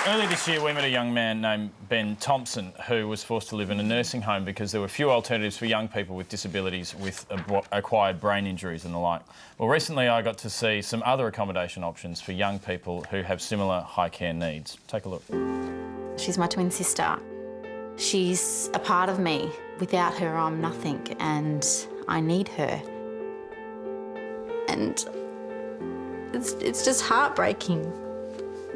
Earlier this year, we met a young man named Ben Thompson who was forced to live in a nursing home because there were few alternatives for young people with disabilities with acquired brain injuries and the like. Well, recently I got to see some other accommodation options for young people who have similar high care needs. Take a look. She's my twin sister. She's a part of me. Without her, I'm nothing, and I need her. And it's just heartbreaking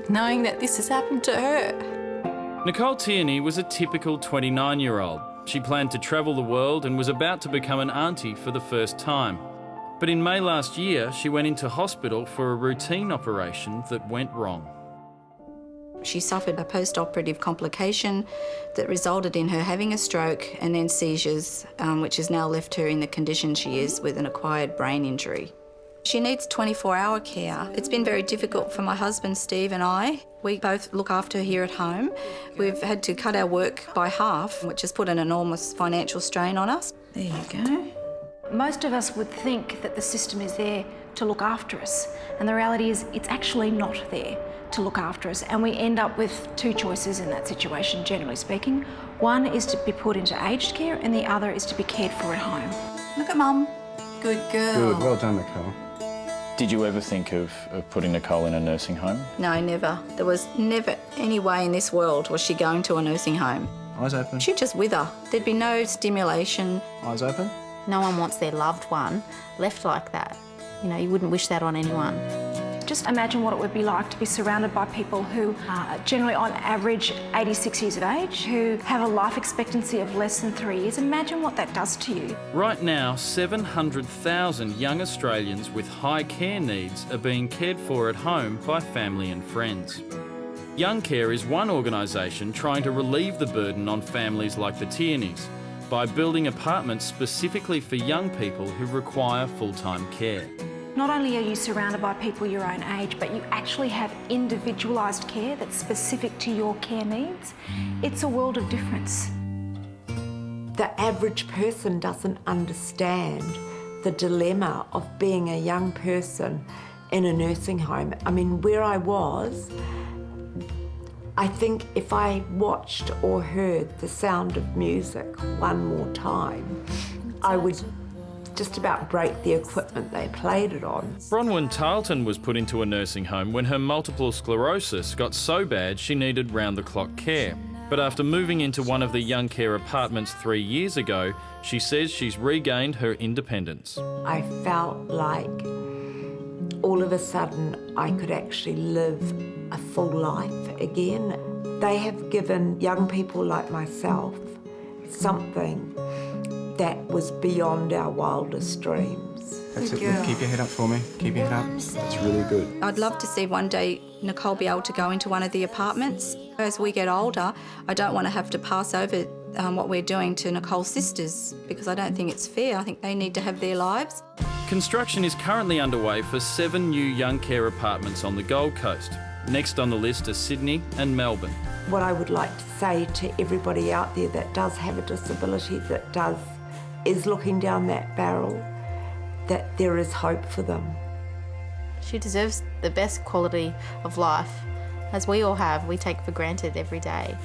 knowing that this has happened to her. Nicole Tierney was a typical 29-year-old. She planned to travel the world and was about to become an auntie for the first time. But in May last year, she went into hospital for a routine operation that went wrong. She suffered a post-operative complication that resulted in her having a stroke and then seizures, which has now left her in the condition she is with an acquired brain injury. She needs 24-hour care. It's been very difficult for my husband, Steve, and I. We both look after her here at home. We've had to cut our work by half, which has put an enormous financial strain on us. There you go. Most of us would think that the system is there to look after us, and the reality is it's actually not there to look after us, and we end up with two choices in that situation, generally speaking. One is to be put into aged care, and the other is to be cared for at home. Look at Mum. Good girl. Good, well done, Nicole. Did you ever think of putting Nicole in a nursing home? No, never. There was never any way in this world was she going to a nursing home. Eyes open. She'd just wither. There'd be no stimulation. Eyes open. No one wants their loved one left like that. You know, you wouldn't wish that on anyone. Just imagine what it would be like to be surrounded by people who are generally on average 86 years of age, who have a life expectancy of less than 3 years. Imagine what that does to you. Right now, 700,000 young Australians with high care needs are being cared for at home by family and friends. Youngcare is one organisation trying to relieve the burden on families like the Tierneys by building apartments specifically for young people who require full-time care. Not only are you surrounded by people your own age, but you actually have individualised care that's specific to your care needs. It's a world of difference. The average person doesn't understand the dilemma of being a young person in a nursing home. I mean, where I was, I think if I watched or heard the sound of music one more time, I would just about break the equipment they played it on. Bronwyn Tarleton was put into a nursing home when her multiple sclerosis got so bad she needed round-the-clock care. But after moving into one of the Youngcare Apartments 3 years ago, she says she's regained her independence. I felt like all of a sudden I could actually live a full life again. They have given young people like myself something that was beyond our wildest dreams. That's it. Keep your head up for me. Keep your head up. That's really good. I'd love to see one day Nicole be able to go into one of the apartments. As we get older, I don't want to have to pass over what we're doing to Nicole's sisters because I don't think it's fair. I think they need to have their lives. Construction is currently underway for 7 new Youngcare apartments on the Gold Coast. Next on the list are Sydney and Melbourne. What I would like to say to everybody out there that does have a disability, that is looking down that barrel, that there is hope for them. She deserves the best quality of life, as we all have, we take for granted every day.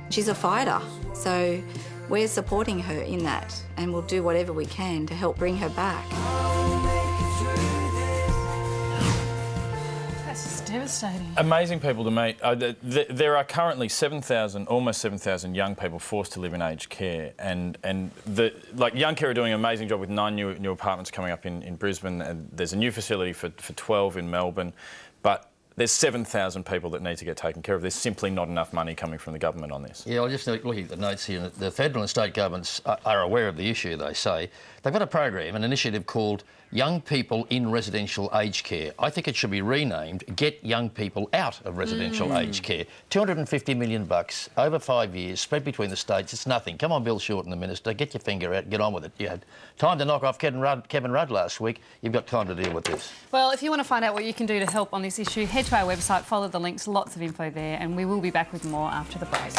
She's a fighter, so we're supporting her in that and we'll do whatever we can to help bring her back. Devastating. Amazing people to meet. There are currently 7,000, almost 7,000 young people forced to live in aged care, and Youngcare are doing an amazing job with 9 new apartments coming up in Brisbane, and there's a new facility for 12 in Melbourne, but there's 7,000 people that need to get taken care of. There's simply not enough money coming from the government on this. Yeah, I'm just looking at the notes here. The federal and state governments are aware of the issue, they say. They've got a program, an initiative called Young People in Residential Aged Care. I think it should be renamed Get Young People Out of Residential Aged Care. $250 million over 5 years, spread between the states. It's nothing. Come on, Bill Shorten, the Minister. Get your finger out, get on with it. You had time to knock off Kevin Rudd last week. You've got time to deal with this. Well, if you want to find out what you can do to help on this issue, head to our website, follow the links, lots of info there, and we will be back with more after the break.